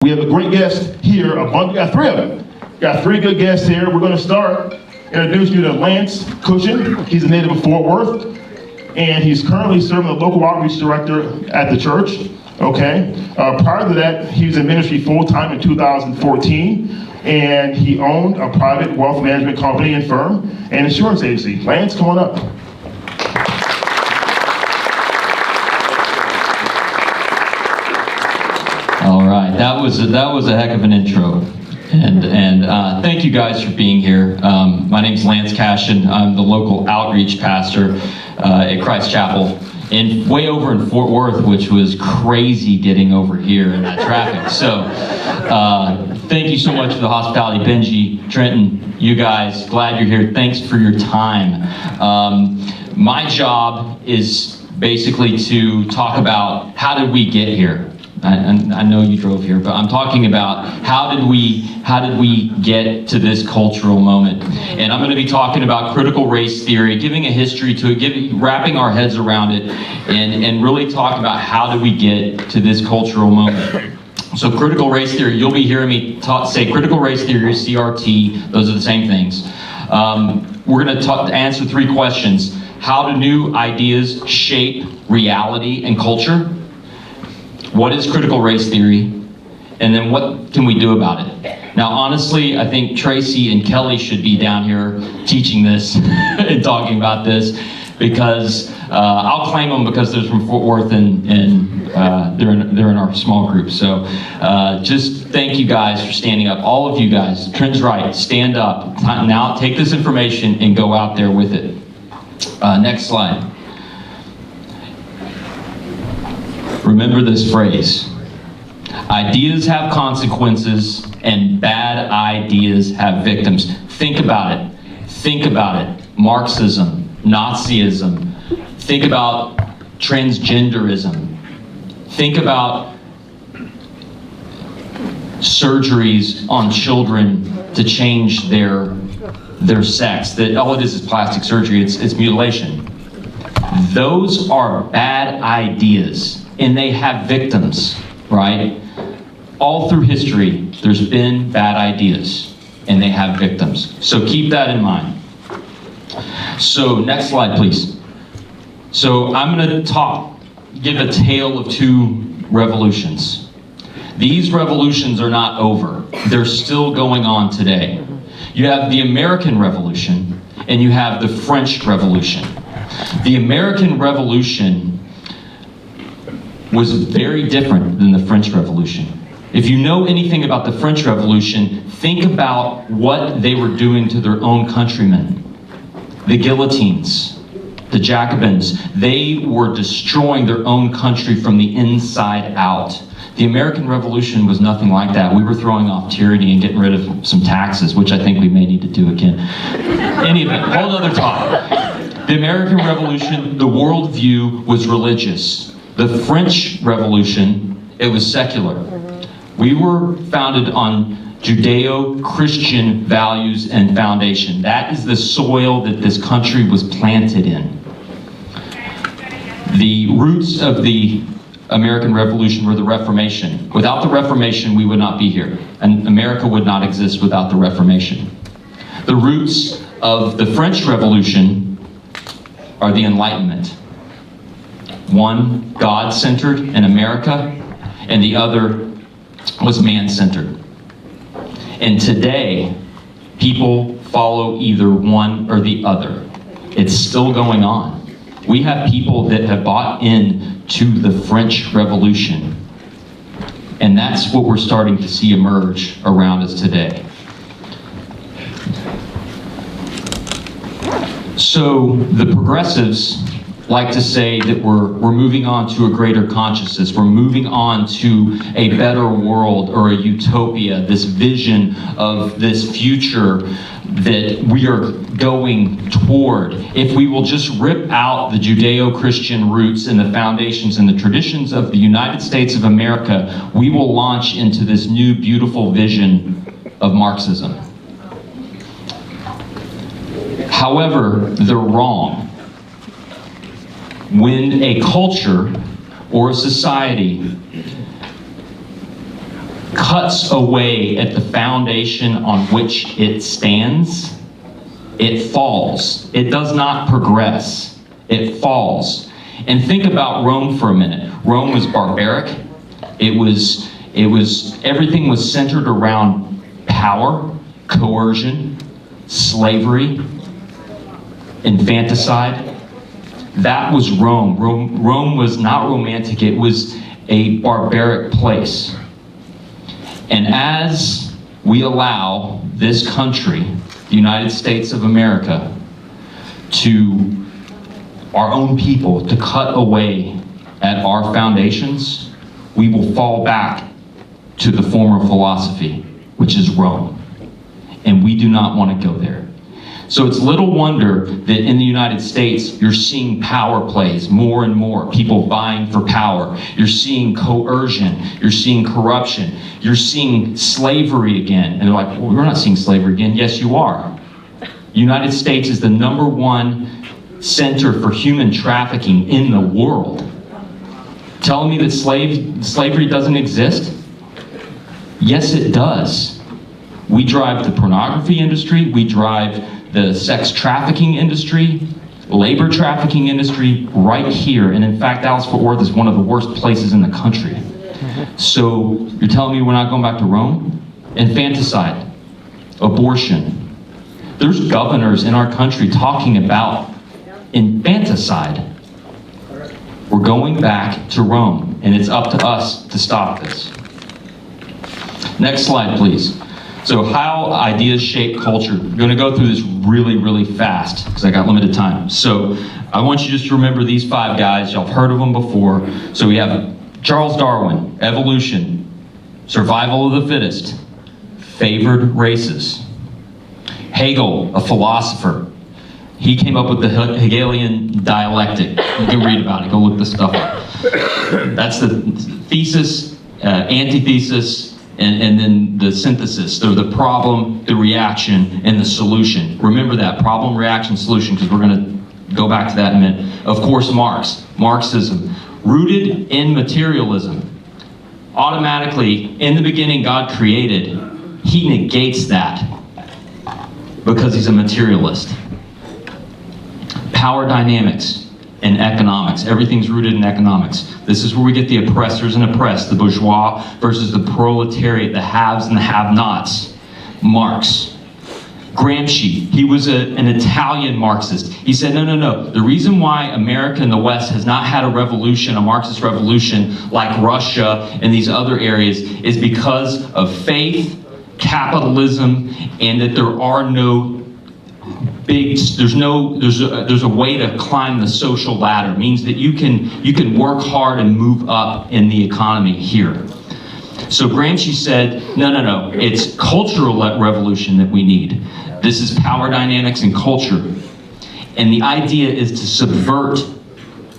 We have a great guest here. We got three of them. Got three good guests here. We're going to start introducing you to Lance Cashion. He's a native of Fort Worth, and he's currently serving the local outreach director at the church. Okay. Prior to that, he was in ministry full-time in 2014, and he owned a private wealth management company and firm and insurance agency. Lance, come on up. All right, that was a heck of an intro, and thank you guys for being here. My name's Lance Cashion. I'm the local outreach pastor at Christ Chapel, and way over in Fort Worth, which was crazy getting over here in that traffic. So, thank you so much for the hospitality, Benji, Trenton, you guys. Glad you're here. Thanks for your time. My job is basically to talk about how did we get here. I know you drove here, but I'm talking about how did we get to this cultural moment. And I'm going to be talking about critical race theory, giving a history to it, wrapping our heads around it, and really talk about how did we get to this cultural moment. So critical race theory, you'll be hearing me say critical race theory, CRT, those are the same things. We're going to answer three questions. How do new ideas shape reality and culture? What is critical race theory? And then what can we do about it? Now, honestly, I think Tracy and Kelly should be down here teaching this and talking about this, because I'll claim them because they're from Fort Worth and they're in our small group. So just thank you guys for standing up. All of you guys, Trent's right, stand up. Now take this information and go out there with it. Next slide. Remember this phrase: ideas have consequences and bad ideas have victims. Think about it. Think about it. Marxism, Nazism. Think about transgenderism. Think about surgeries on children to change their sex. That all it is plastic surgery. It's mutilation. Those are bad ideas. And they have victims, right? All through history, there's been bad ideas, and they have victims. So keep that in mind. So next slide, please. So I'm going to give a tale of two revolutions. These revolutions are not over. They're still going on today. You have the American Revolution, and you have the French Revolution. The American Revolution was very different than the French Revolution. If you know anything about the French Revolution, think about what they were doing to their own countrymen. The guillotines, the Jacobins, they were destroying their own country from the inside out. The American Revolution was nothing like that. We were throwing off tyranny and getting rid of some taxes, which I think we may need to do again. Anyway, whole other talk. The American Revolution, the worldview was religious. The French Revolution, it was secular. We were founded on Judeo-Christian values and foundation. That is the soil that this country was planted in. The roots of the American Revolution were the Reformation. Without the Reformation, we would not be here, and America would not exist without the Reformation. The roots of the French Revolution are the Enlightenment. One, God-centered in America, and the other was man-centered. And today, people follow either one or the other. It's still going on. We have people that have bought in to the French Revolution, and that's what we're starting to see emerge around us today. So the progressives like to say that we're moving on to a greater consciousness. We're moving on to a better world or a utopia, this vision of this future that we are going toward. If we will just rip out the Judeo-Christian roots and the foundations and the traditions of the United States of America, we will launch into this new beautiful vision of Marxism. However, they're wrong. When a culture or a society cuts away at the foundation on which it stands, it falls. It does not progress. It falls. And think about Rome for a minute. Rome was barbaric. Everything was centered around power, coercion, slavery, infanticide. That was Rome. Rome was not romantic. It was a barbaric place. And as we allow this country, the United States of America, to our own people to cut away at our foundations, we will fall back to the former philosophy, which is Rome. And we do not want to go there. So it's little wonder that in the United States, you're seeing power plays more and more, people vying for power. You're seeing coercion, you're seeing corruption, you're seeing slavery again. And they're like, well, we're not seeing slavery again. Yes, you are. United States is the #1 center for human trafficking in the world. Telling me that slavery doesn't exist? Yes, it does. We drive the pornography industry, we drive the sex trafficking industry, labor trafficking industry right here. And in fact, Dallas-Fort Worth is one of the worst places in the country. So you're telling me we're not going back to Rome? Infanticide, abortion. There's governors in our country talking about infanticide. We're going back to Rome, and it's up to us to stop this. Next slide, please. So how ideas shape culture. I'm going to go through this really, really fast because I got limited time. So I want you just to remember these 5 guys. Y'all have heard of them before. So we have Charles Darwin, evolution, survival of the fittest, favored races. Hegel, a philosopher. He came up with the Hegelian dialectic. You can read about it. Go look this stuff up. That's the thesis, antithesis, and then the synthesis. So the problem, the reaction, and the solution. Remember that, problem, reaction, solution, because we're going to go back to that in a minute. Of course, Marxism, rooted in materialism. Automatically, in the beginning, God created. He negates that because he's a materialist. Power dynamics and economics. Everything's rooted in economics. This is where we get the oppressors and oppressed, the bourgeois versus the proletariat, the haves and the have-nots. Marx. Gramsci, he was an Italian Marxist. He said, no. The reason why America and the West has not had a revolution, a Marxist revolution, like Russia and these other areas, is because of faith, capitalism, and that there are no there's a way to climb the social ladder. It means that you can work hard and move up in the economy here. So Gramsci said, no, it's cultural revolution that we need. This is power dynamics and culture. And the idea is to subvert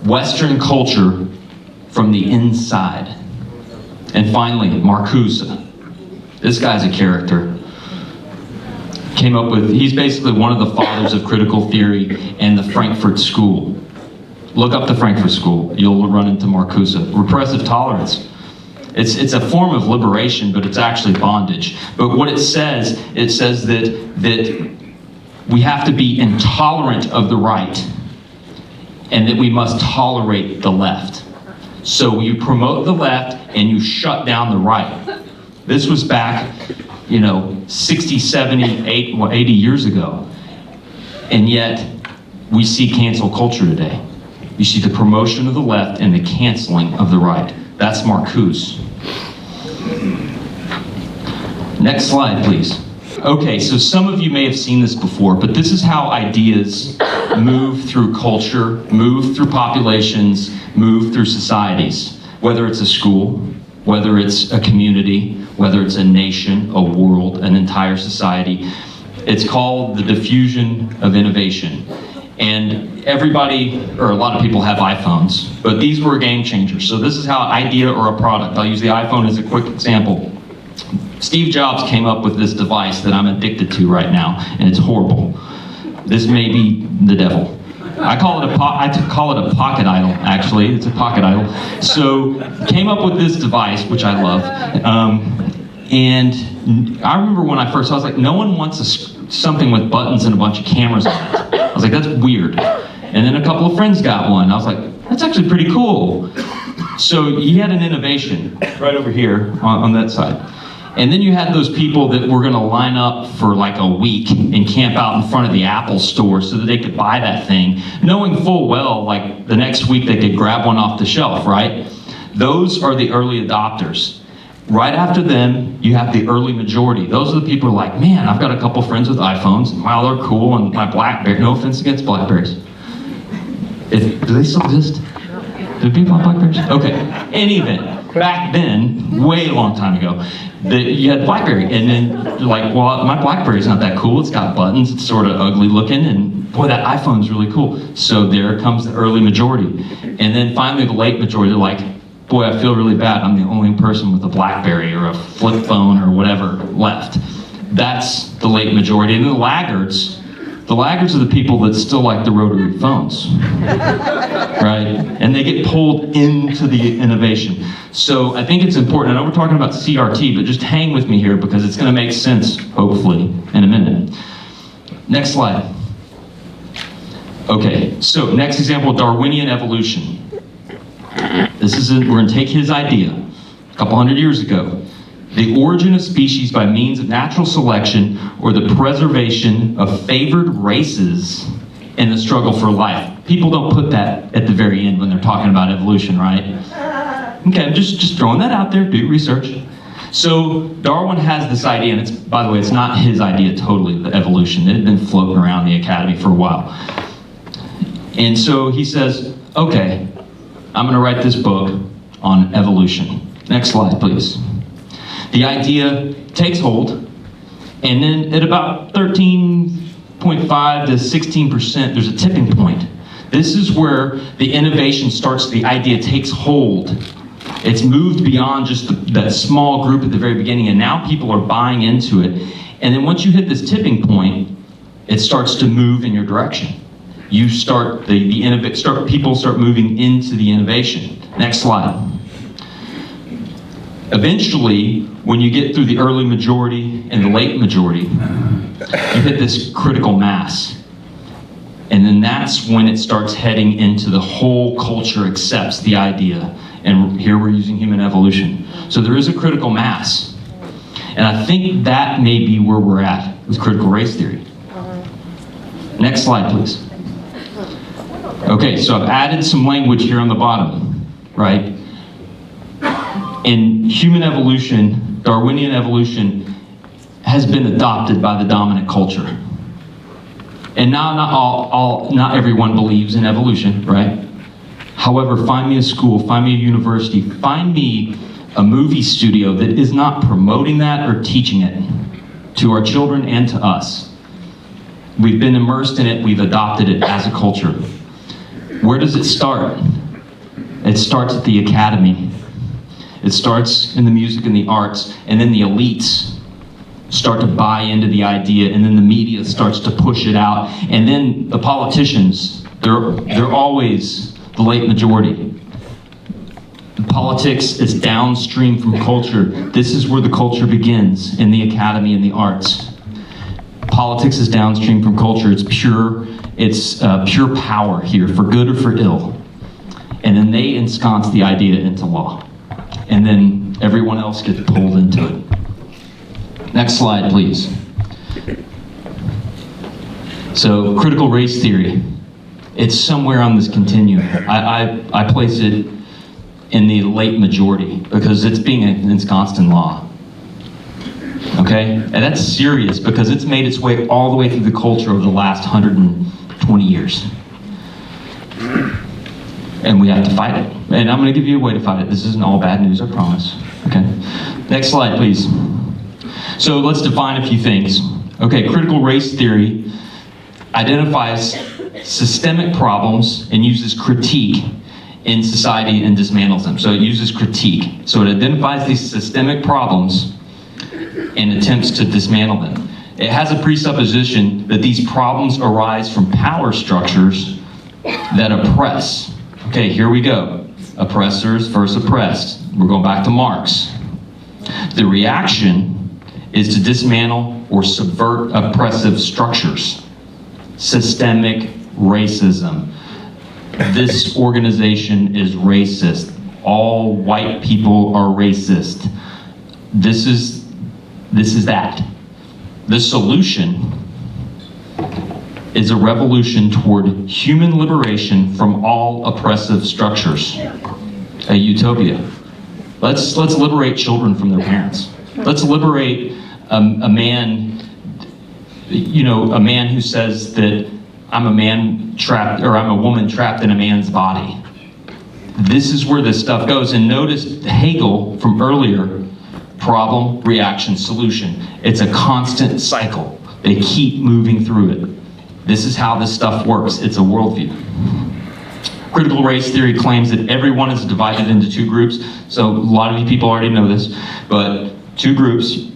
Western culture from the inside. And finally, Marcuse. This guy's a character. Came up with, he's basically one of the fathers of critical theory and the Frankfurt School. Look up the Frankfurt School. You'll run into Marcuse. Repressive tolerance. It's a form of liberation, but it's actually bondage. But what it says that we have to be intolerant of the right and that we must tolerate the left. So you promote the left and you shut down the right. This was back 60, 70, 80 years ago. And yet, we see cancel culture today. You see the promotion of the left and the canceling of the right. That's Marcuse. Next slide, please. Okay, so some of you may have seen this before, but this is how ideas move through culture, move through populations, move through societies. Whether it's a school, whether it's a community, whether it's a nation, a world, an entire society. It's called the diffusion of innovation. And everybody, or a lot of people have iPhones, but these were game changers. So this is how an idea or a product, I'll use the iPhone as a quick example. Steve Jobs came up with this device that I'm addicted to right now, and it's horrible. This may be the devil. I call it a pocket idol, actually. It's a pocket idol. So came up with this device, which I love. And I remember when I first, I was like, no one wants something with buttons and a bunch of cameras on it. I was like, that's weird. And then a couple of friends got one. I was like, that's actually pretty cool. So you had an innovation right over here on that side. And then you had those people that were gonna line up for like a week and camp out in front of the Apple store so that they could buy that thing, knowing full well, like the next week they could grab one off the shelf, right? Those are the early adopters. Right after them, you have the early majority. Those are the people who are like, man, I've got a couple friends with iPhones, and wow, they're cool, and my BlackBerry, no offense against BlackBerries. Do they still exist? Do people have BlackBerries? Okay, in any event, back then, way a long time ago, you had BlackBerry, and then you're like, well, my BlackBerry's not that cool, it's got buttons, it's sort of ugly looking, and boy, that iPhone's really cool. So there comes the early majority. And then finally the late majority, they're like, boy, I feel really bad, I'm the only person with a BlackBerry or a flip phone or whatever left. That's the late majority. And then the laggards are the people that still like the rotary phones, right? And they get pulled into the innovation. So I think it's important, I know we're talking about CRT, but just hang with me here because it's gonna make sense, hopefully, in a minute. Next slide. Okay, so next example, Darwinian evolution. We're going to take his idea a couple hundred years ago. The origin of species by means of natural selection or the preservation of favored races in the struggle for life. People don't put that at the very end when they're talking about evolution, right? Okay, I'm just throwing that out there, do research. So Darwin has this idea, and it's, by the way, it's not his idea totally, the evolution. It had been floating around the academy for a while. And so he says, okay, I'm going to write this book on evolution. Next slide, please. The idea takes hold, and then at about 13.5 to 16%, there's a tipping point. This is where the innovation starts, the idea takes hold. It's moved beyond just that small group at the very beginning, and now people are buying into it. And then once you hit this tipping point, it starts to move in your direction. You start, people start moving into the innovation. Next slide. Eventually, when you get through the early majority and the late majority, you hit this critical mass. And then that's when it starts heading into the whole culture accepts the idea. And here we're using human evolution. So there is a critical mass. And I think that may be where we're at with critical race theory. Next slide, please. Okay, so I've added some language here on the bottom, right? In human evolution, Darwinian evolution has been adopted by the dominant culture. And now not everyone believes in evolution, right? However, find me a school, find me a university, find me a movie studio that is not promoting that or teaching it to our children and to us. We've been immersed in it, we've adopted it as a culture. Where does it start? It starts at the academy. It starts in the music and the arts, and then the elites start to buy into the idea, and then the media starts to push it out, and then the politicians, they're always the late majority. Politics is downstream from culture. This is where the culture begins, in the academy and the arts. Politics is downstream from culture. It's pure power here, for good or for ill. And then they ensconce the idea into law. And then everyone else gets pulled into it. Next slide, please. So, critical race theory. It's somewhere on this continuum. I place it in the late majority because it's being ensconced in law. Okay? And that's serious because it's made its way all the way through the culture over the last 120 years. And we have to fight it. And I'm going to give you a way to fight it. This isn't all bad news, I promise. Okay? Next slide, please. So let's define a few things. Okay, critical race theory identifies systemic problems and uses critique in society and dismantles them. So it uses critique. So it identifies these systemic problems and attempts to dismantle them. It has a presupposition that these problems arise from power structures that oppress. Okay, here we go. Oppressors versus oppressed. We're going back to Marx. The reaction is to dismantle or subvert oppressive structures. Systemic racism. This organization is racist. All white people are racist. This is that. The solution is a revolution toward human liberation from all oppressive structures. A utopia. Let's liberate children from their parents. Let's liberate a man, a man who says that I'm a man trapped, or I'm a woman trapped in a man's body. This is where this stuff goes. And notice Hegel from earlier, problem, reaction, solution. It's a constant cycle. They keep moving through it. This is how this stuff works. It's a worldview. Critical race theory claims that everyone is divided into two groups. So a lot of you people already know this, but two groups,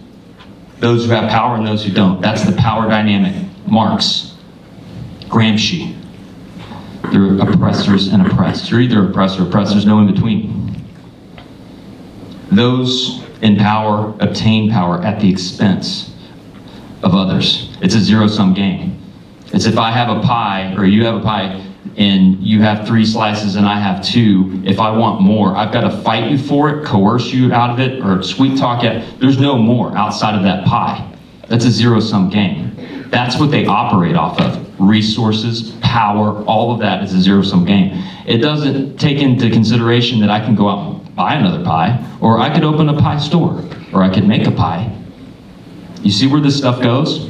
those who have power and those who don't. That's the power dynamic. Marx, Gramsci. They're oppressors and oppressed. You're either oppressed or oppressed. There's no in between. Those in power obtain power at the expense of others. It's a zero-sum game. It's if I have a pie, or you have a pie, and you have 3 slices and I have 2, if I want more, I've got to fight you for it, coerce you out of it, or sweet talk it. There's no more outside of that pie. That's a zero-sum game. That's what they operate off of. Resources, power, all of that is a zero-sum game. It doesn't take into consideration that I can go out and buy another pie, or I could open a pie store, or I could make a pie. You see where this stuff goes?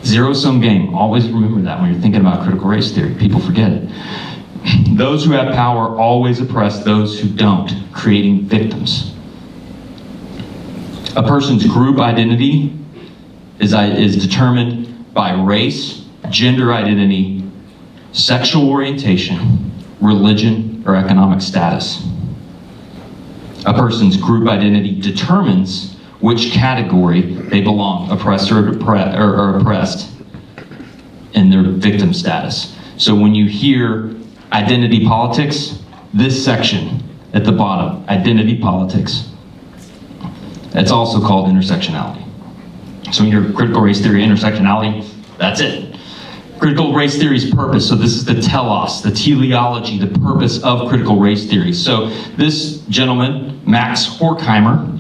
Zero-sum game. Always remember that when you're thinking about critical race theory. People forget it. Those who have power always oppress those who don't, creating victims. A person's group identity is determined by race, gender identity, sexual orientation, religion, or economic status. A person's group identity determines which category they belong, oppressor or oppressed, in their victim status. So when you hear identity politics, this section at the bottom, identity politics, that's also called intersectionality. So when you hear critical race theory, intersectionality, that's it. Critical race theory's purpose, so this is the telos, the teleology, the purpose of critical race theory. So this gentleman, Max Horkheimer,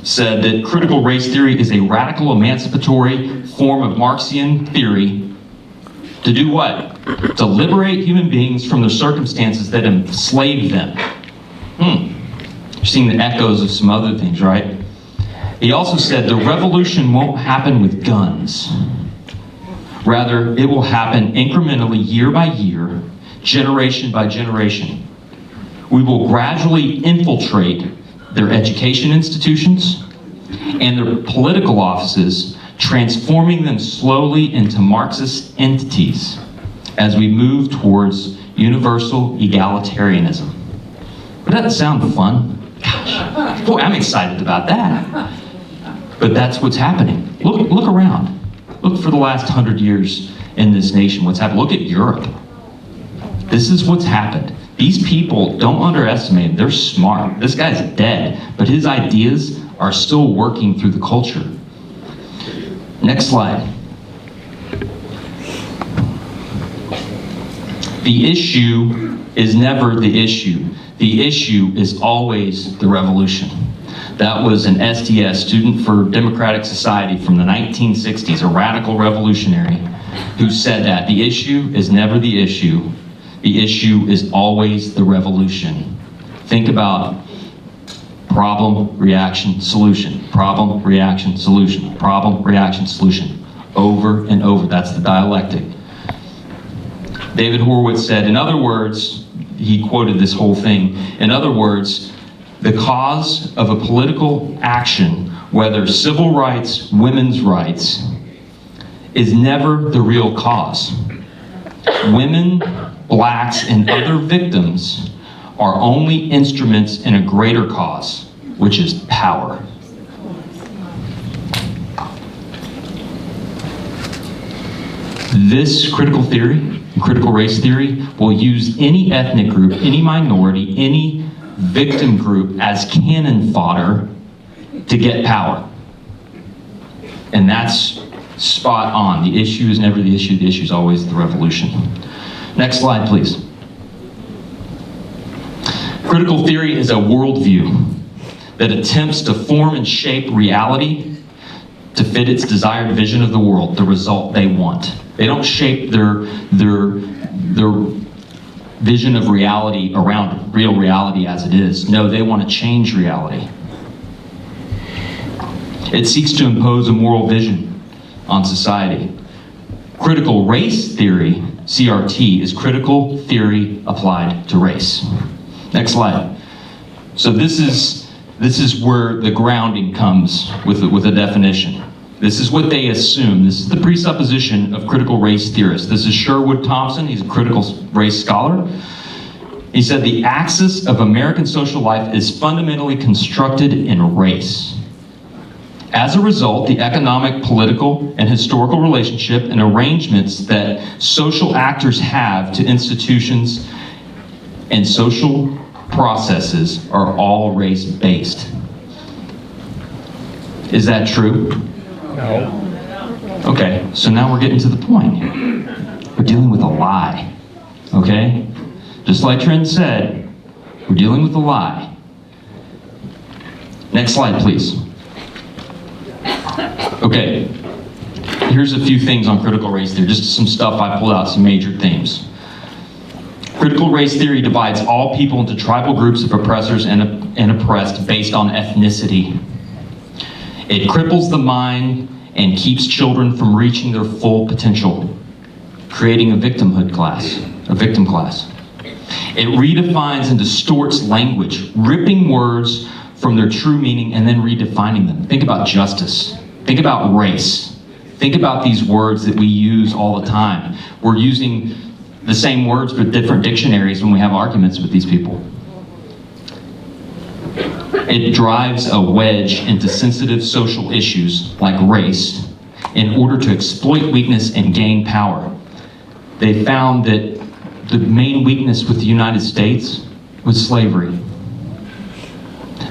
said that critical race theory is a radical emancipatory form of Marxian theory to do what? To liberate human beings from the circumstances that enslave them. You're seeing the echoes of some other things, right? He also said the revolution won't happen with guns. Rather, it will happen incrementally year by year, generation by generation. We will gradually infiltrate their education institutions and their political offices, transforming them slowly into Marxist entities as we move towards universal egalitarianism. But that sound fun? Gosh, boy, I'm excited about that. But that's what's happening. Look around. Look for the last 100 years in this nation, what's happened. Look at Europe. This is what's happened. These people, don't underestimate them. They're smart. This guy's dead, but his ideas are still working through the culture. Next slide. The issue is never the issue. The issue is always the revolution. That was an SDS, Student for Democratic Society, from the 1960s, a radical revolutionary, who said that the issue is never the issue. The issue is always the revolution. Think about problem, reaction, solution. Problem, reaction, solution. Problem, reaction, solution. Over and over. That's the dialectic. David Horowitz said, in other words, he quoted this whole thing, in other words, the cause of a political action, whether civil rights, women's rights, is never the real cause. Women, blacks, and other victims are only instruments in a greater cause, which is power. This critical theory, critical race theory, will use any ethnic group, any minority, any victim group as cannon fodder to get power. And that's spot on. The issue is never the issue is always the revolution. Next slide, please. Critical theory is a worldview that attempts to form and shape reality to fit its desired vision of the world, the result they want. They don't shape their vision of reality around real reality as it is. No, they want to change reality. It seeks to impose a moral vision on society. Critical race theory, CRT, is critical theory applied to race. Next slide. So this is where the grounding comes with a definition. This is what they assume. This is the presupposition of critical race theorists. This is Sherwood Thompson. He's a critical race scholar. He said the axis of American social life is fundamentally constructed in race. As a result, the economic, political, and historical relationship and arrangements that social actors have to institutions and social processes are all race-based. Is that true? No. Okay, so now we're getting to the point. We're dealing with a lie, okay? Just like Trent said, we're dealing with a lie. Next slide, please. Okay, here's a few things on critical race theory, just some stuff I pulled out, some major themes. Critical race theory divides all people into tribal groups of oppressors and oppressed based on ethnicity. It cripples the mind and keeps children from reaching their full potential, creating a victim class. It redefines and distorts language, ripping words from their true meaning and then redefining them. Think about justice. Think about race. Think about these words that we use all the time. We're using the same words but different dictionaries when we have arguments with these people. It drives a wedge into sensitive social issues like race in order to exploit weakness and gain power. They found that the main weakness with the United States was slavery.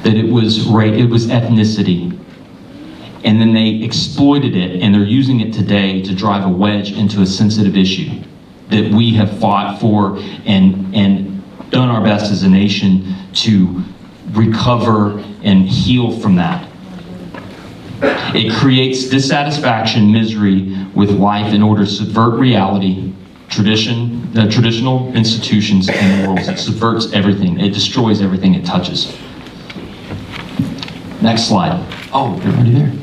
That it was ethnicity. And then they exploited it, and they're using it today to drive a wedge into a sensitive issue that we have fought for and done our best as a nation to recover and heal from that. It creates dissatisfaction, misery with life in order to subvert reality, traditional institutions and morals. It subverts everything. It destroys everything it touches. Next slide. Oh, you're already there.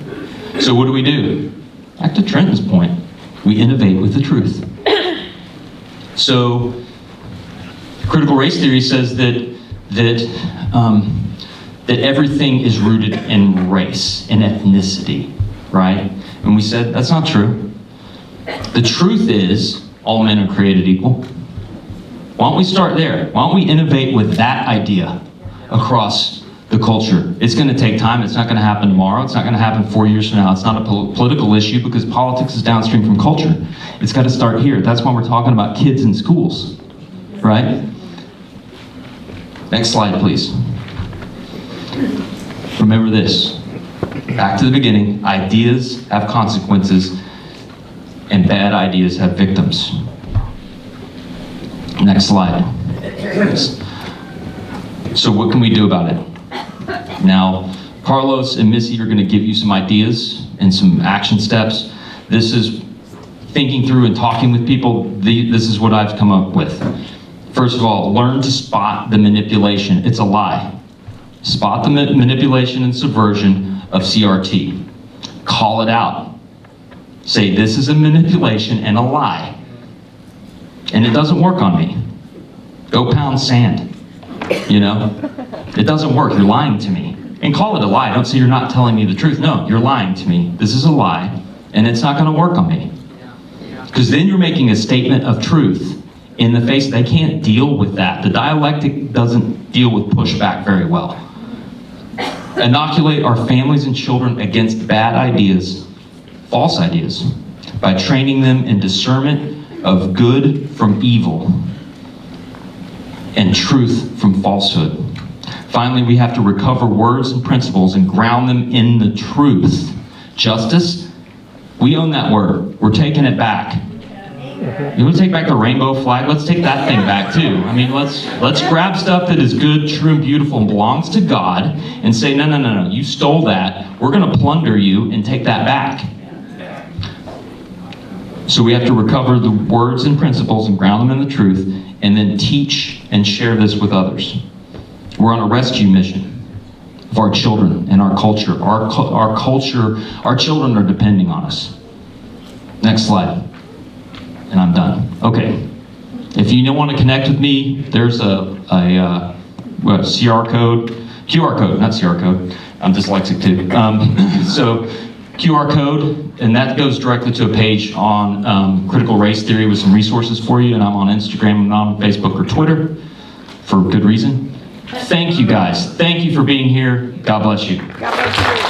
So what do? Back to Trenton's point. We innovate with the truth. So critical race theory says that everything is rooted in race and ethnicity, right? And we said that's not true. The truth is all men are created equal. Why don't we start there? Why don't we innovate with that idea across the culture? It's going to take time. It's not going to happen tomorrow. It's not going to happen 4 years from now. It's not a political issue because politics is downstream from culture. It's got to start here. That's why we're talking about kids in schools, right? Next slide, please. Remember this. Back to the beginning. Ideas have consequences, and bad ideas have victims. Next slide. So what can we do about it? Now, Carlos and Missy are going to give you some ideas and some action steps. This is thinking through and talking with people. This is what I've come up with. First of all, learn to spot the manipulation. It's a lie. Spot the manipulation and subversion of CRT. Call it out. Say, this is a manipulation and a lie. And it doesn't work on me. Go pound sand. You know? It doesn't work. You're lying to me. And call it a lie. Don't say you're not telling me the truth. No, you're lying to me. This is a lie, and it's not going to work on me. Because then you're making a statement of truth in the face. They can't deal with that. The dialectic doesn't deal with pushback very well. Inoculate our families and children against bad ideas, false ideas, by training them in discernment of good from evil and truth from falsehood. Finally, we have to recover words and principles and ground them in the truth. Justice, we own that word. We're taking it back. You want to take back the rainbow flag? Let's take that thing back too. I mean, let's grab stuff that is good, true, and beautiful and belongs to God and say, no, you stole that. We're going to plunder you and take that back. So we have to recover the words and principles and ground them in the truth and then teach and share this with others. We're on a rescue mission of our children and our culture. Our children are depending on us. Next slide. And I'm done. Okay. If you don't want to connect with me, there's a QR code, not CR code. I'm dyslexic too. So QR code, and that goes directly to a page on critical race theory with some resources for you. And I'm on Instagram, I'm not on Facebook or Twitter for good reason. Thank you guys. Thank you for being here. God bless you. God bless you.